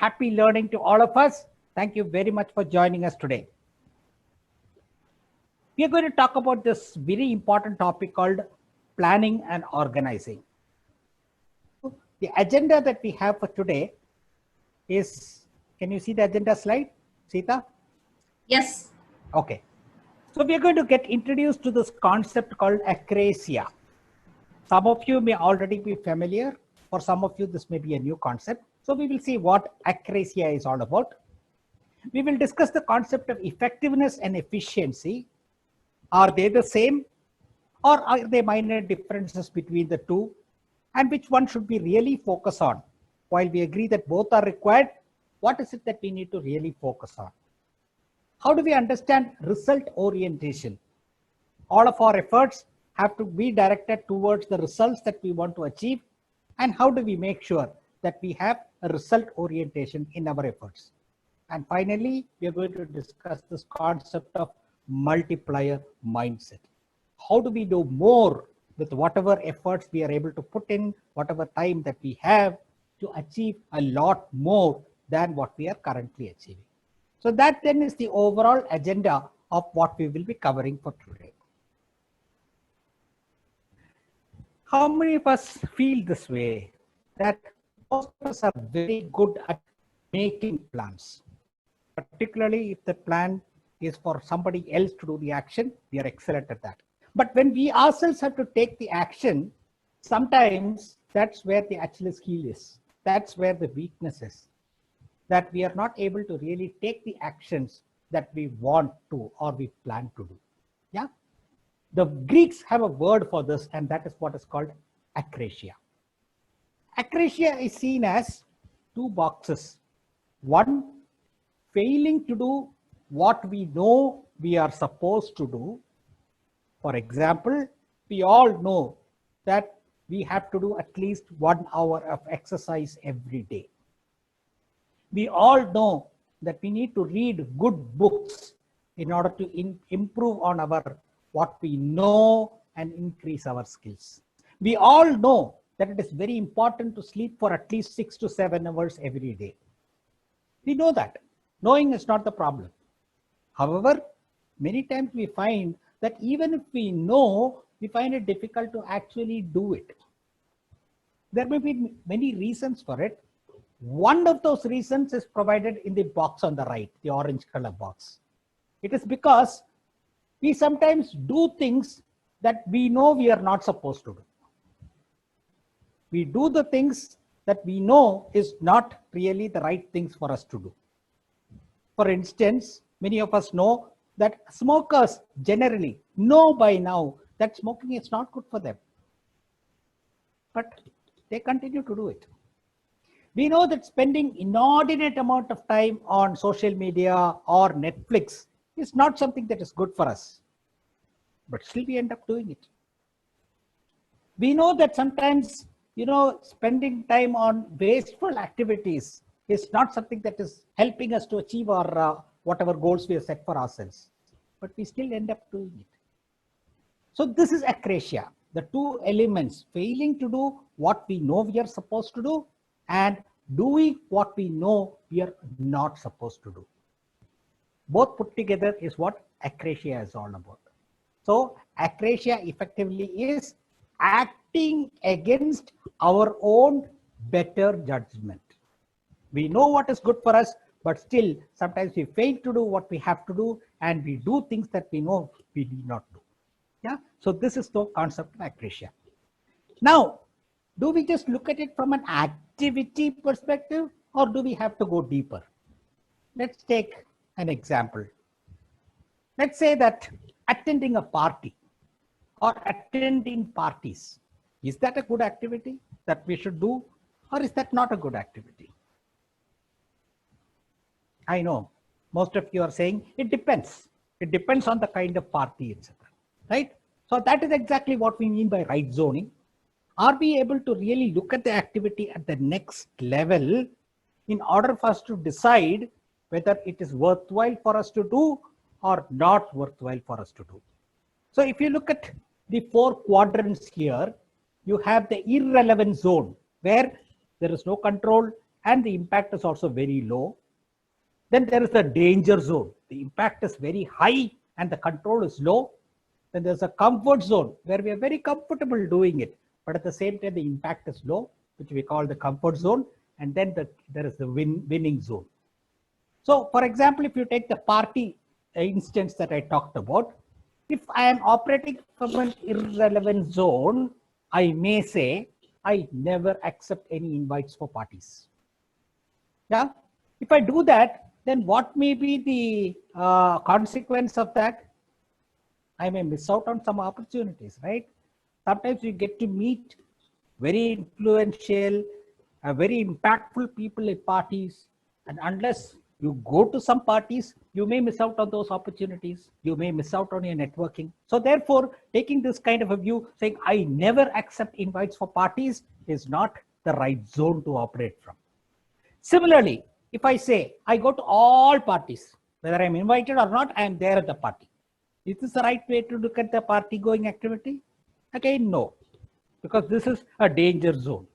happy learning to all of us. Thank you very much for joining us today. We are going to talk about this very important topic called planning and organizing. The agenda that we have for today is, can you see the agenda slide, Sita? Yes. Okay. So we are going to get introduced to this concept called Akraisia. Some of you may already be familiar. For some of you, this may be a new concept. So we will see what Akraisia is all about. We will discuss the concept of effectiveness and efficiency. Are they the same, or are there minor differences between the two? And which one should we really focus on? While we agree that both are required, what is it that we need to really focus on? How do we understand result orientation? All of our efforts have to be directed towards the results that we want to achieve. And how do we make sure that we have a result orientation in our efforts? And finally, we are going to discuss this concept of multiplier mindset. How do we do more with whatever efforts we are able to put in, whatever time that we have to achieve a lot more than what we are currently achieving? So that then is the overall agenda of what we will be covering for today. How many of us feel this way, that most of us are very good at making plans, particularly if the plan is for somebody else to do the action, we are excellent at that. But when we ourselves have to take the action, sometimes that's where the Achilles heel is. That's where the weakness is, that we are not able to really take the actions that we want to or we plan to do. Yeah. The Greeks have a word for this, and that is what is called Accretia. Accretia is seen as two boxes. One, failing to do what we know we are supposed to do. For example, we all know that we have to do at least 1 hour of exercise every day. We all know that we need to read good books in order to improve on our what we know and increase our skills. We all know that it is very important to sleep for at least 6 to 7 hours every day. We know that. Knowing is not the problem. However, many times we find that even if we know, we find it difficult to actually do it. There may be many reasons for it. One of those reasons is provided in the box on the right, the orange color box. It is because we sometimes do things that we know we are not supposed to do. We do the things that we know is not really the right things for us to do. For instance, many of us know that smokers generally know by now that smoking is not good for them, but they continue to do it. We know that spending inordinate amount of time on social media or Netflix is not something that is good for us, but still we end up doing it. We know that sometimes, spending time on wasteful activities is not something that is helping us to achieve our whatever goals we have set for ourselves, but we still end up doing it. So this is Accretia, the two elements, failing to do what we know we are supposed to do and doing what we know we are not supposed to do. Both put together is what Accretia is all about. So Accretia effectively is acting against our own better judgment. We know what is good for us, but still sometimes we fail to do what we have to do, and we do things that we know we need not do. Yeah. So this is the concept of Accretia. Now, do we just look at it from an activity perspective, or do we have to go deeper? Let's take an example. Let's say that attending a party or attending parties, is that a good activity that we should do, or is that not a good activity? I know most of you are saying it depends. It depends on the kind of party, etc. Right? So that is exactly what we mean by right zoning. Are we able to really look at the activity at the next level in order for us to decide whether it is worthwhile for us to do or not worthwhile for us to do? So if you look at the 4 quadrants here, you have the irrelevant zone where there is no control and the impact is also very low. Then there is a danger zone. The impact is very high and the control is low. Then there's a comfort zone where we are very comfortable doing it, but at the same time, the impact is low, which we call the comfort zone. And then there is the winning zone. So for example, if you take the party instance that I talked about, if I am operating from an irrelevant zone, I may say, I never accept any invites for parties. Yeah. If I do that, then what may be the consequence of that? I may miss out on some opportunities, right? Sometimes you get to meet very influential, very impactful people at parties. And unless you go to some parties, you may miss out on those opportunities. You may miss out on your networking. So therefore, taking this kind of a view, saying, I never accept invites for parties is not the right zone to operate from. Similarly, if I say, I go to all parties, whether I'm invited or not, I'm there at the party. Is this the right way to look at the party going activity? Again, no, because this is a danger zone.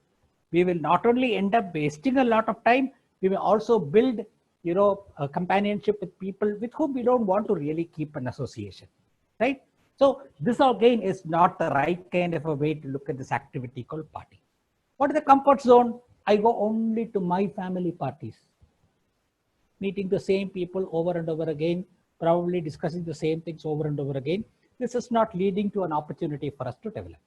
We will not only end up wasting a lot of time, we will also build, a companionship with people with whom we don't want to really keep an association, right? So this again is not the right kind of a way to look at this activity called party. What is the comfort zone? I go only to my family parties, meeting the same people over and over again, probably discussing the same things over and over again. This is not leading to an opportunity for us to develop.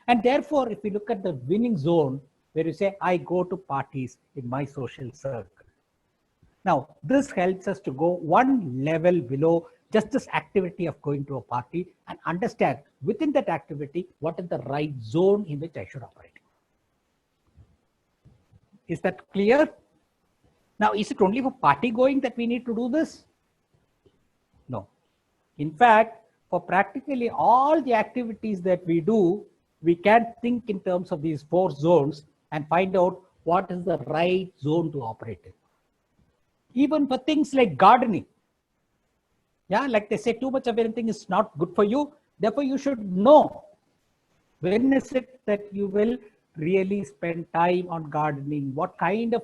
And therefore, if we look at the winning zone, where you say, I go to parties in my social circle. Now, this helps us to go one level below just this activity of going to a party and understand within that activity, what is the right zone in which I should operate. Is that clear? Now, is it only for party going that we need to do this? No. In fact, for practically all the activities that we do, we can think in terms of these 4 zones and find out what is the right zone to operate in. Even for things like gardening. Yeah, like they say, too much of anything is not good for you. Therefore, you should know when is it that you will really spend time on gardening, what kind of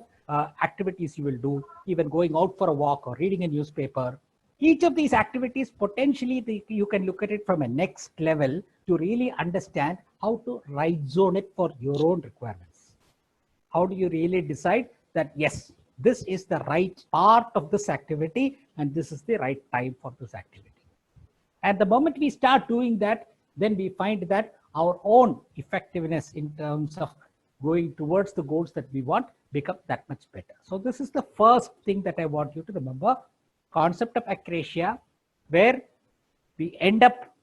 activities you will do, even going out for a walk or reading a newspaper. Each of these activities, potentially, you can look at it from a next level to really understand how to right zone it for your own requirements. How do you really decide that, yes, this is the right part of this activity and this is the right time for this activity. And the moment we start doing that, then we find that our own effectiveness in terms of going towards the goals that we want become that much better. So this is the first thing that I want you to remember. Concept of Accretia, where we end up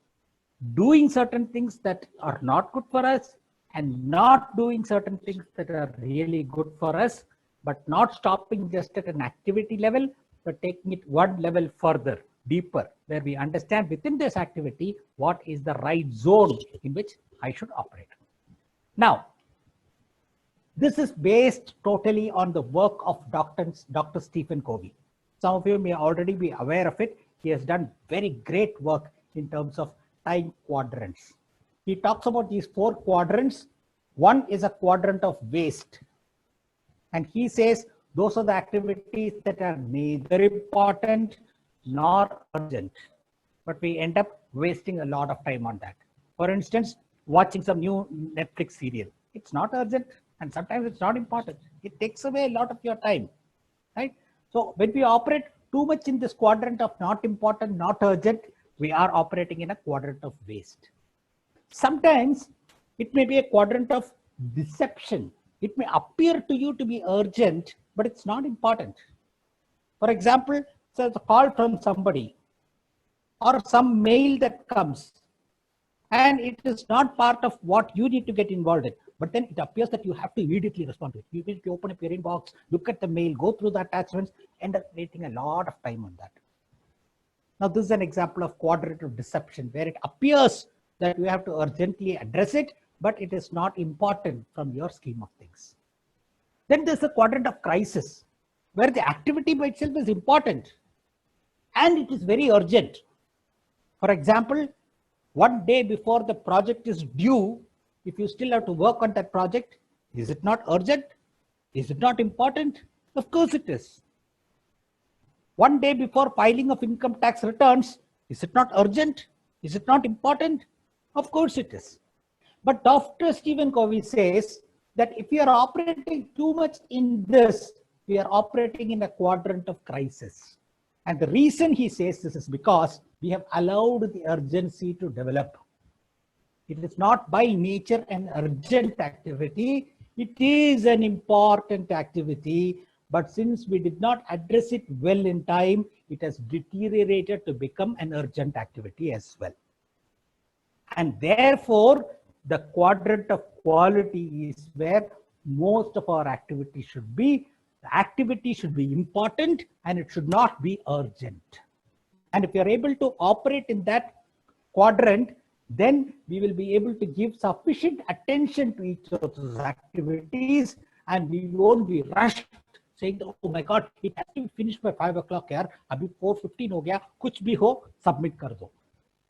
doing certain things that are not good for us and not doing certain things that are really good for us, but not stopping just at an activity level, but taking it one level further, deeper, where we understand within this activity what is the right zone in which I should operate. Now, this is based totally on the work of Dr. Stephen Covey. Some of you may already be aware of it. He has done very great work in terms of time quadrants. He talks about these 4 quadrants. One is a quadrant of waste. And he says those are the activities that are neither important nor urgent, but we end up wasting a lot of time on that. For instance, watching some new Netflix serial. It's not urgent and sometimes it's not important. It takes away a lot of your time, right? So when we operate too much in this quadrant of not important, not urgent, we are operating in a quadrant of waste. Sometimes it may be a quadrant of deception. It may appear to you to be urgent, but it's not important. For example, there's a call from somebody or some mail that comes and it is not part of what you need to get involved in. But then it appears that you have to immediately respond to it. You need to open up your inbox, look at the mail, go through the attachments, end up wasting a lot of time on that. Now, this is an example of quadrant of deception where it appears that you have to urgently address it, but it is not important from your scheme of things. Then there's a quadrant of crisis where the activity by itself is important and it is very urgent. For example, one day before the project is due, if you still have to work on that project, is it not urgent? Is it not important? Of course it is. One day before filing of income tax returns, is it not urgent? Is it not important? Of course it is. But Dr. Stephen Covey says that if we are operating too much in this, we are operating in a quadrant of crisis. And the reason he says this is because we have allowed the urgency to develop. It is not by nature an urgent activity. It is an important activity. But since we did not address it well in time, it has deteriorated to become an urgent activity as well. And therefore, the quadrant of quality is where most of our activity should be. The activity should be important and it should not be urgent. And if you are able to operate in that quadrant, then we will be able to give sufficient attention to each of those activities and we won't be rushed saying, oh my God, it has to be finished by 5 o'clock. Yaar, abhi 4:15 ho gaya, kuch bhi ho, submit kar do.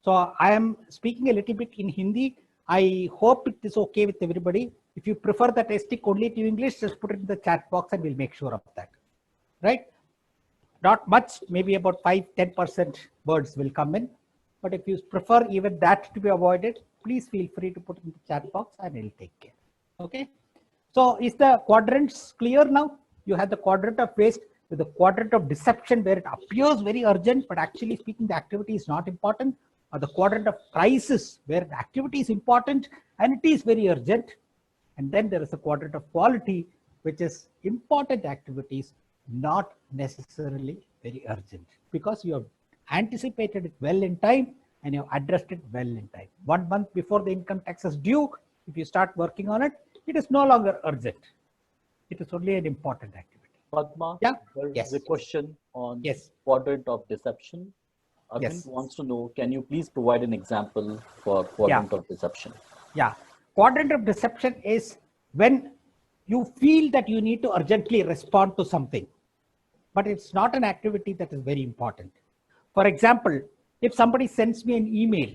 So I am speaking a little bit in Hindi. I hope it is okay with everybody. If you prefer that I stick only to English, just put it in the chat box and we'll make sure of that. Right? Not much, maybe about 5-10% words will come in. But if you prefer even that to be avoided, please feel free to put it in the chat box and I'll take care. Okay. So is the quadrants clear now? You have the quadrant of waste with the quadrant of deception where it appears very urgent, but actually speaking, the activity is not important. Or the quadrant of crisis where the activity is important and it is very urgent. And then there is a quadrant of quality, which is important activities, not necessarily very urgent, because you have anticipated it well in time and you have addressed it well in time. 1 month before the income tax is due, if you start working on it, it is no longer urgent. It is only an important activity. Padma, yeah? There Yes. is a question on yes. quadrant of deception. Arvind wants to know, can you please provide an example for quadrant of deception? Yeah. Quadrant of deception is when you feel that you need to urgently respond to something, but it's not an activity that is very important. For example, if somebody sends me an email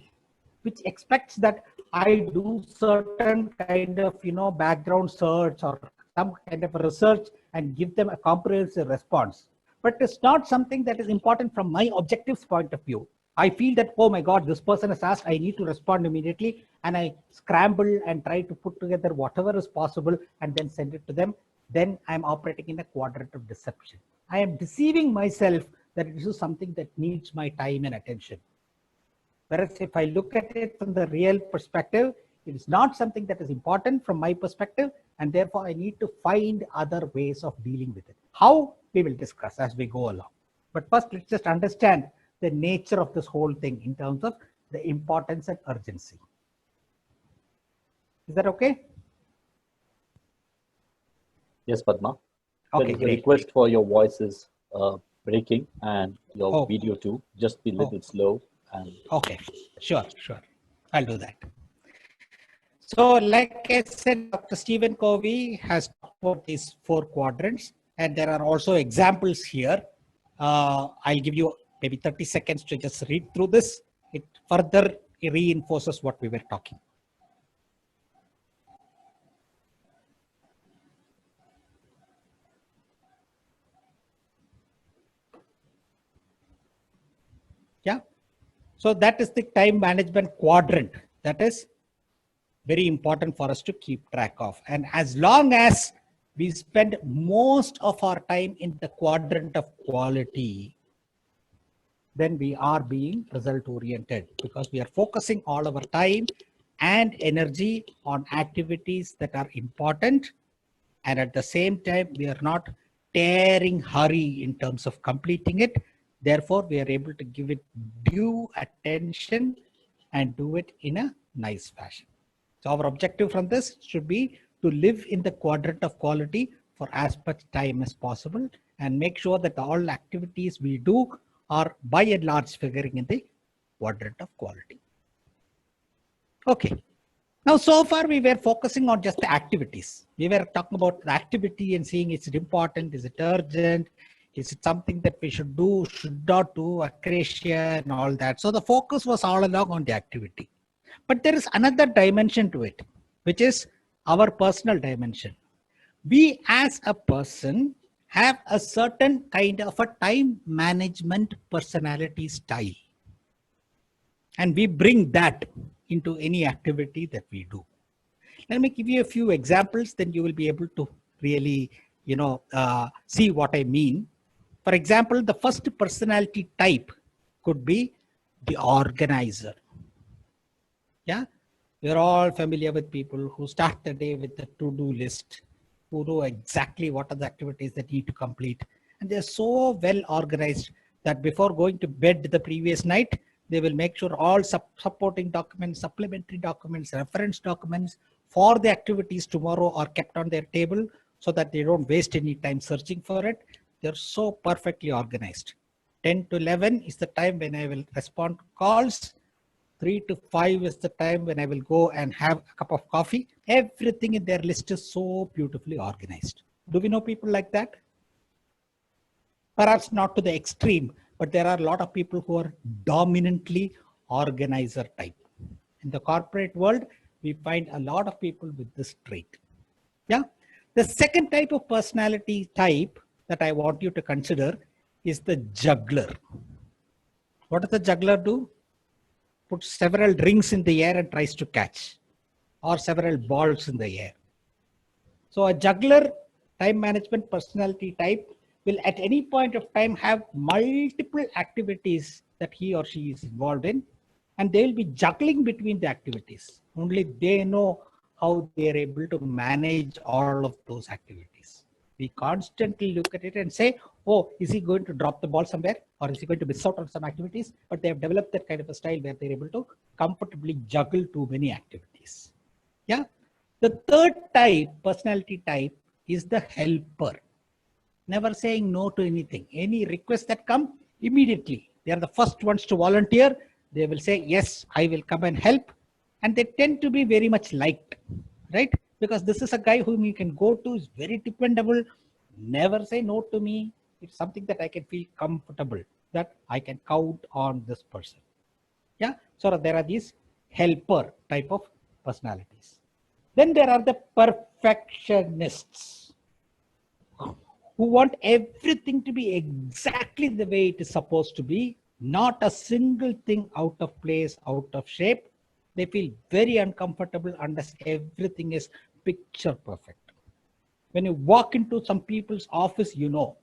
which expects that I do certain kind of background search or some kind of a research and give them a comprehensive response, but it's not something that is important from my objectives point of view. I feel that, oh my God, this person has asked, I need to respond immediately, and I scramble and try to put together whatever is possible and then send it to them. Then I'm operating in a quadrant of deception. I am deceiving myself that this is something that needs my time and attention. Whereas if I look at it from the real perspective, it is not something that is important from my perspective, and therefore I need to find other ways of dealing with it. How? We will discuss as we go along. But first, let's just understand the nature of this whole thing in terms of the importance and urgency. Is that okay? Yes, Padma. Okay, there is great. a request for your voice is breaking and your video too. Just be a little slow. And okay, sure. I'll do that. So like I said, Dr. Stephen Covey has talked about these 4 quadrants, and there are also examples here. I'll give you maybe 30 seconds to just read through this. It further reinforces what we were talking. Yeah. So that is the time management quadrant. That is very important for us to keep track of. And as long as we spend most of our time in the quadrant of quality, then we are being result oriented, because we are focusing all our time and energy on activities that are important. And at the same time, we are not tearing hurry in terms of completing it. Therefore, we are able to give it due attention and do it in a nice fashion. So our objective from this should be to live in the quadrant of quality for as much time as possible and make sure that all activities we do are by and large figuring in the quadrant of quality. Okay. Now, so far we were focusing on just the activities. We were talking about the activity and seeing is it important, is it urgent, is it something that we should do, should not do, Accretia and all that. So the focus was all along on the activity. But there is another dimension to it, which is our personal dimension. We as a person have a certain kind of a time management personality style. And we bring that into any activity that we do. Let me give you a few examples, then you will be able to really, see what I mean. For example, the first personality type could be the organizer. Yeah, we're all familiar with people who start the day with a to-do list, who know exactly what are the activities that need to complete. And they're so well organized that before going to bed the previous night, they will make sure all supporting documents, supplementary documents, reference documents for the activities tomorrow are kept on their table so that they don't waste any time searching for it. They're so perfectly organized. 10 to 11 is the time when I will respond to calls. 3 to 5 is the time when I will go and have a cup of coffee. Everything in their list is so beautifully organized. Do we know people like that? Perhaps not to the extreme, but there are a lot of people who are dominantly organizer type. In the corporate world, we find a lot of people with this trait. Yeah. The second type of personality type that I want you to consider is the juggler. What does the juggler do? Puts several rings in the air and tries to catch, or several balls in the air. So a juggler time management personality type will at any point of time have multiple activities that he or she is involved in, and they will be juggling between the activities. Only they know how they are able to manage all of those activities. We constantly look at it and say, oh, is he going to drop the ball somewhere? Or is he going to miss out on some activities? But they have developed that kind of a style where they're able to comfortably juggle too many activities. Yeah. The third type, personality type, is the helper. Never saying no to anything. Any request that come, immediately. They are the first ones to volunteer. They will say, yes, I will come and help. And they tend to be very much liked, right? Because this is a guy whom you can go to, is very dependable. Never say no to me. It's something that I can feel comfortable, that I can count on this person. Yeah. So there are these helper type of personalities. Then there are the perfectionists who want everything to be exactly the way it is supposed to be, not a single thing out of place, out of shape. They feel very uncomfortable unless everything is picture perfect. When you walk into some people's office, you know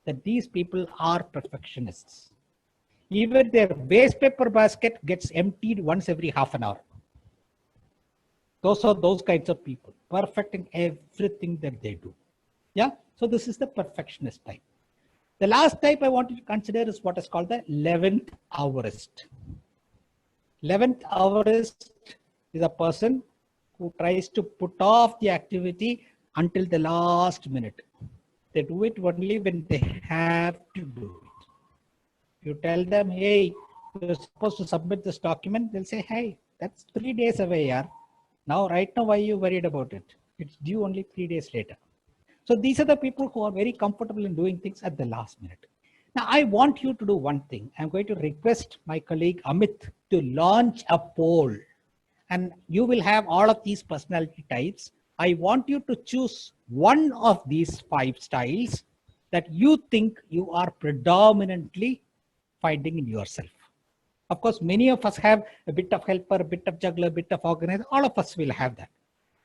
that these people are perfectionists. Even their waste paper basket gets emptied once every half an hour. Those are those kinds of people, perfecting everything that they do. Yeah. So this is the perfectionist type. The last type I want you to consider is what is called the 11th hourist. 11th hourist is a person who tries to put off the activity until the last minute. They do it only when they have to do it. You tell them, hey, you're supposed to submit this document. They'll say, hey, that's 3 days away, yaar. Now, right now, why are you worried about it? It's due only 3 days later. So these are the people who are very comfortable in doing things at the last minute. Now, I want you to do one thing. I'm going to request my colleague Amit to launch a poll. And you will have all of these personality types. I want you to choose one of these 5 styles that you think you are predominantly finding in yourself. Of course, many of us have a bit of helper, a bit of juggler, a bit of organizer. All of us will have that.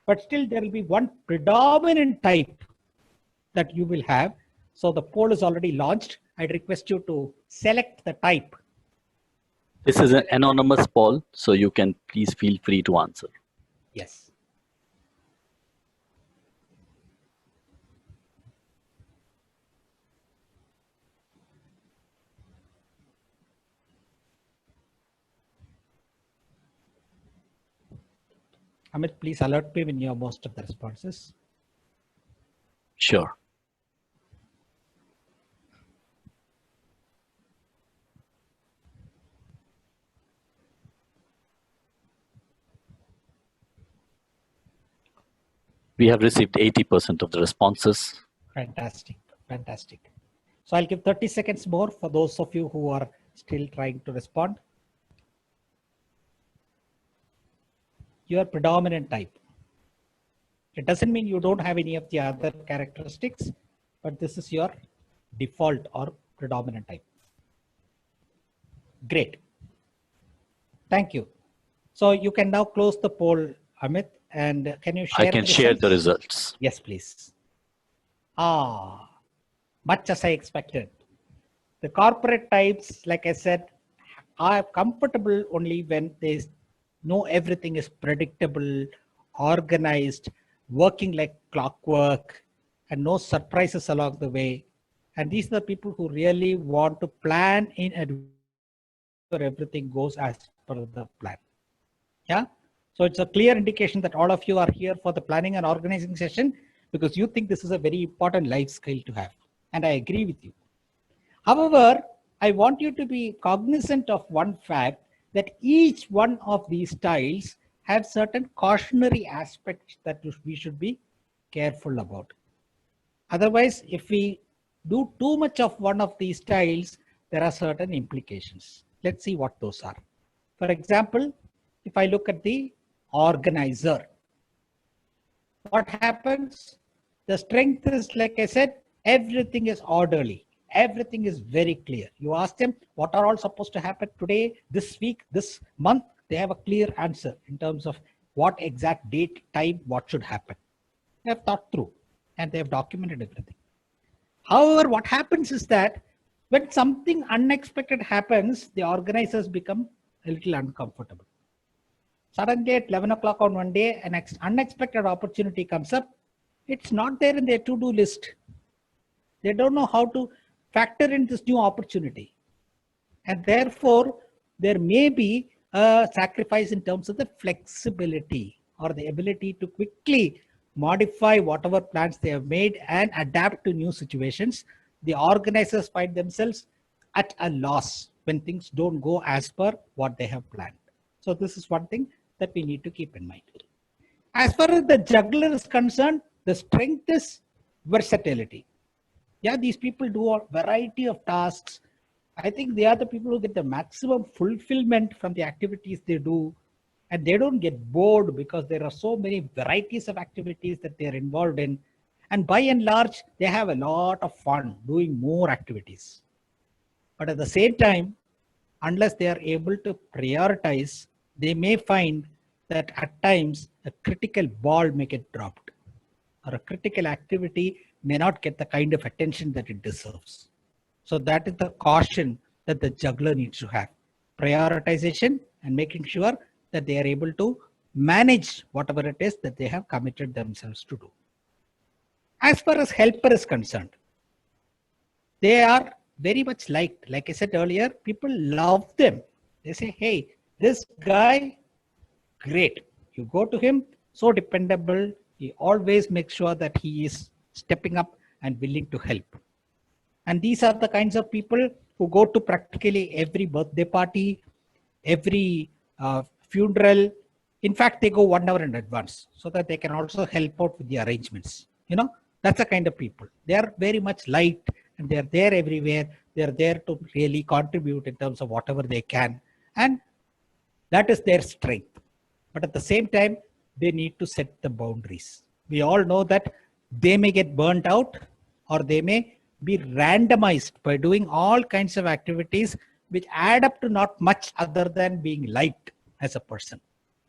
But still, there will be one predominant type that you will have. So the poll is already launched. I'd request you to select the type. This is an anonymous poll, so you can please feel free to answer. Yes. Amit, please alert me when you have most of the responses. Sure. We have received 80% of the responses. Fantastic. Fantastic. So I'll give 30 seconds more for those of you who are still trying to respond. Your predominant type. It doesn't mean you don't have any of the other characteristics, but this is your default or predominant type. Great. Thank you. So you can now close the poll, Amit, and can you share I can the share the results? results. Yes, please. Much as I expected. The corporate types, like I said, are comfortable only when they know everything is predictable, organized, working like clockwork, and no surprises along the way. And these are the people who really want to plan in advance where everything goes as per the plan. Yeah. So it's a clear indication that all of you are here for the planning and organizing session because you think this is a very important life skill to have. And I agree with you. However, I want you to be cognizant of one fact that each one of these styles have certain cautionary aspects that we should be careful about. Otherwise, if we do too much of one of these styles, there are certain implications. Let's see what those are. For example, if I look at the organizer, what happens? The strength is, like I said, everything is orderly. Everything is very clear. You ask them what are all supposed to happen today, this week, this month, they have a clear answer in terms of what exact date, time, what should happen. They have thought through and they have documented everything. However, what happens is that when something unexpected happens, the organizers become a little uncomfortable. Suddenly at 11 o'clock on one day, an unexpected opportunity comes up. It's not there in their to-do list. They don't know how to factor in this new opportunity. And therefore, there may be a sacrifice in terms of the flexibility or the ability to quickly modify whatever plans they have made and adapt to new situations. The organizers find themselves at a loss when things don't go as per what they have planned. So this is one thing that we need to keep in mind. As far as the juggler is concerned, the strength is versatility. Yeah, these people do a variety of tasks. I think they are the people who get the maximum fulfillment from the activities they do. And they don't get bored because there are so many varieties of activities that they're involved in. And by and large, they have a lot of fun doing more activities. But at the same time, unless they are able to prioritize, they may find that at times a critical ball may get dropped or a critical activity may not get the kind of attention that it deserves. So that is the caution that the juggler needs to have. Prioritization and making sure that they are able to manage whatever it is that they have committed themselves to do. As far as helper is concerned, they are very much liked. Like I said earlier, people love them. They say, hey, this guy, great. You go to him, so dependable. He always makes sure that he is stepping up and willing to help. And these are the kinds of people who go to practically every birthday party, every funeral. In fact, they go 1 hour in advance so that they can also help out with the arrangements. You know, that's the kind of people. They are very much liked and they're there everywhere. They're there to really contribute in terms of whatever they can. And that is their strength. But at the same time, they need to set the boundaries. We all know that they may get burnt out or they may be randomized by doing all kinds of activities which add up to not much other than being liked as a person,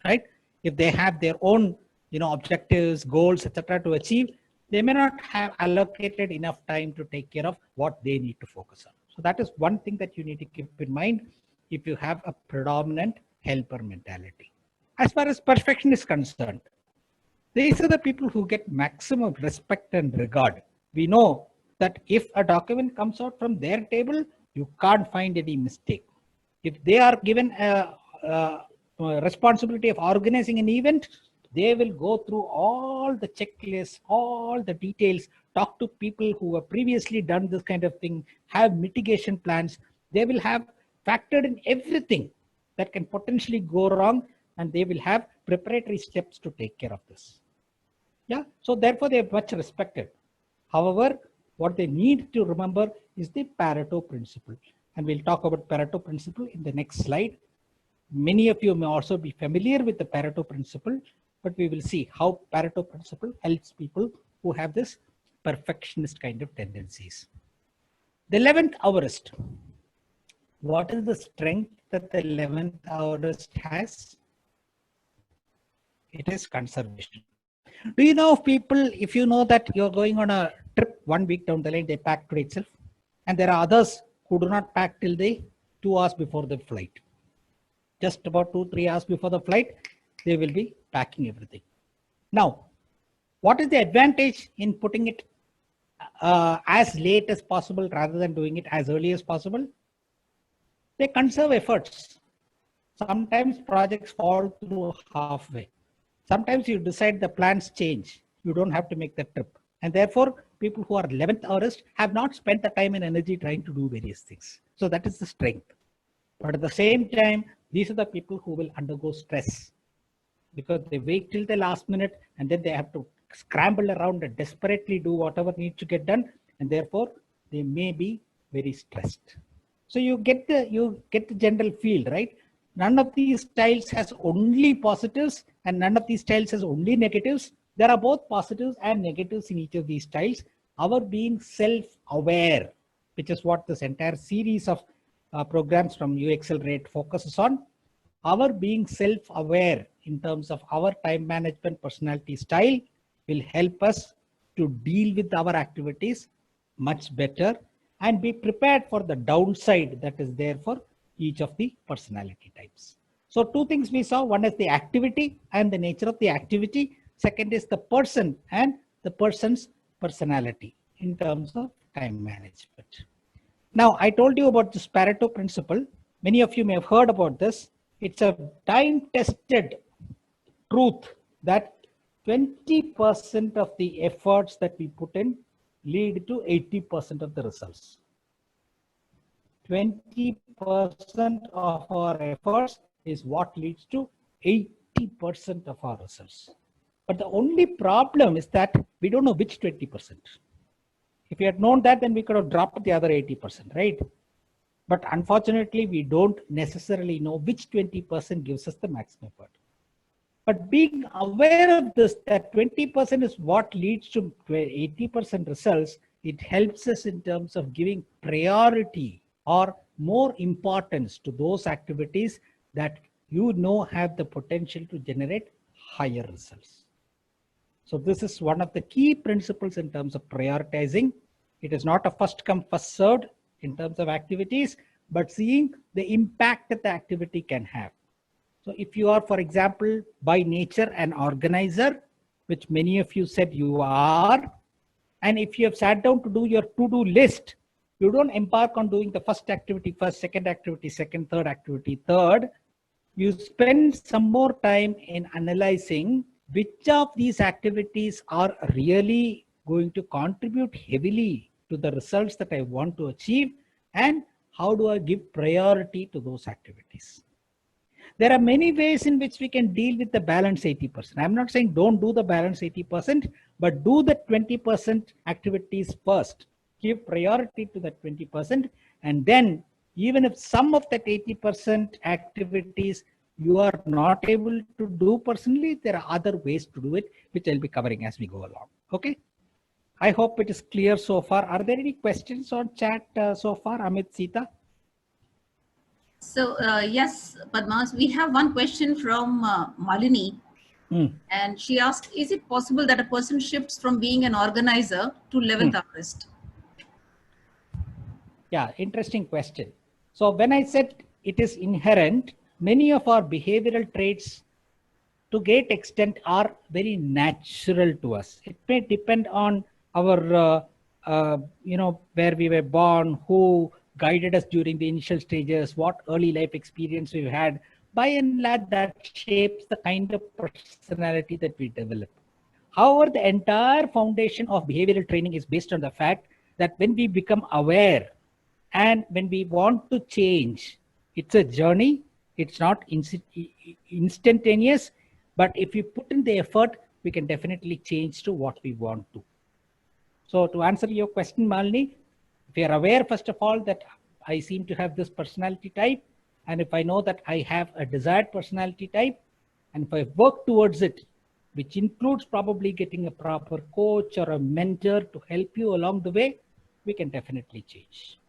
right? If they have their own, objectives, goals, etc. to achieve, they may not have allocated enough time to take care of what they need to focus on. So that is one thing that you need to keep in mind if you have a predominant helper mentality. As far as perfection is concerned, these are the people who get maximum respect and regard. We know that if a document comes out from their table, you can't find any mistake. If they are given a responsibility of organizing an event, they will go through all the checklists, all the details, talk to people who have previously done this kind of thing, have mitigation plans. They will have factored in everything that can potentially go wrong, and they will have preparatory steps to take care of this. Yeah, so therefore they are much respected. However, what they need to remember is the Pareto Principle. And we'll talk about Pareto Principle in the next slide. Many of you may also be familiar with the Pareto Principle. but we will see how Pareto Principle helps people who have this perfectionist kind of tendencies. The 11th hourist. What is the strength that the 11th hourist has? It is conservation. Do you know of people, if you know that you're going on a trip 1 week down the line, they pack today itself, and there are others who do not pack till the 2 hours before the flight. Just about 2-3 hours before the flight, they will be packing everything. Now, what is the advantage in putting it as late as possible rather than doing it as early as possible? They conserve efforts. Sometimes projects fall through halfway. Sometimes you decide the plans change. You don't have to make the trip. And therefore, people who are 11th hourists have not spent the time and energy trying to do various things. So that is the strength. But at the same time, these are the people who will undergo stress because they wait till the last minute and then they have to scramble around and desperately do whatever needs to get done. And therefore, they may be very stressed. So you get the general feel, right? None of these styles has only positives and none of these styles has only negatives. There are both positives and negatives in each of these styles. Our being self-aware, which is what this entire series of programs from uExcelerate focuses on. Our being self-aware in terms of our time management personality style will help us to deal with our activities much better and be prepared for the downside that is there for each of the personality types. So 2 things we saw. One is the activity and the nature of the activity. Second is the person and the person's personality in terms of time management. Now, I told you about this Pareto principle. Many of you may have heard about this. It's a time-tested truth that 20% of the efforts that we put in lead to 80% of the results. 20% of our efforts is what leads to 80% of our results. But the only problem is that we don't know which 20%. If we had known that, then we could have dropped the other 80%, right? But unfortunately, we don't necessarily know which 20% gives us the maximum effort. But being aware of this, that 20% is what leads to 80% results, it helps us in terms of giving priority or more importance to those activities that you know have the potential to generate higher results. So this is one of the key principles in terms of prioritizing. It is not a first come, first served in terms of activities, but seeing the impact that the activity can have. So if you are, for example, by nature an organizer, which many of you said you are, and if you have sat down to do your to-do list, you don't embark on doing the first activity first, second activity second, third activity third. You spend some more time in analyzing which of these activities are really going to contribute heavily to the results that I want to achieve, and how do I give priority to those activities. There are many ways in which we can deal with the balance 80%. I'm not saying don't do the balance 80%, but do the 20% activities first. Give priority to that 20%. And then even if some of that 80% activities you are not able to do personally, there are other ways to do it, which I'll be covering as we go along. Okay. I hope it is clear so far. Are there any questions on chat so far, Amit, Sita? So yes, Padma, we have one question from Malini. And she asked, is it possible that a person shifts from being an organizer to 11th hourist? Yeah, interesting question. So when I said it is inherent, many of our behavioral traits to great extent are very natural to us. It may depend on our, where we were born, who guided us during the initial stages, what early life experience we've had. By and large, that shapes the kind of personality that we develop. However, the entire foundation of behavioral training is based on the fact that when we become aware and when we want to change, it's a journey. It's not instantaneous, but if you put in the effort, we can definitely change to what we want to. So to answer your question, Malini, if you are aware, first of all, that I seem to have this personality type, and if I know that I have a desired personality type, and if I work towards it, which includes probably getting a proper coach or a mentor to help you along the way, we can definitely change.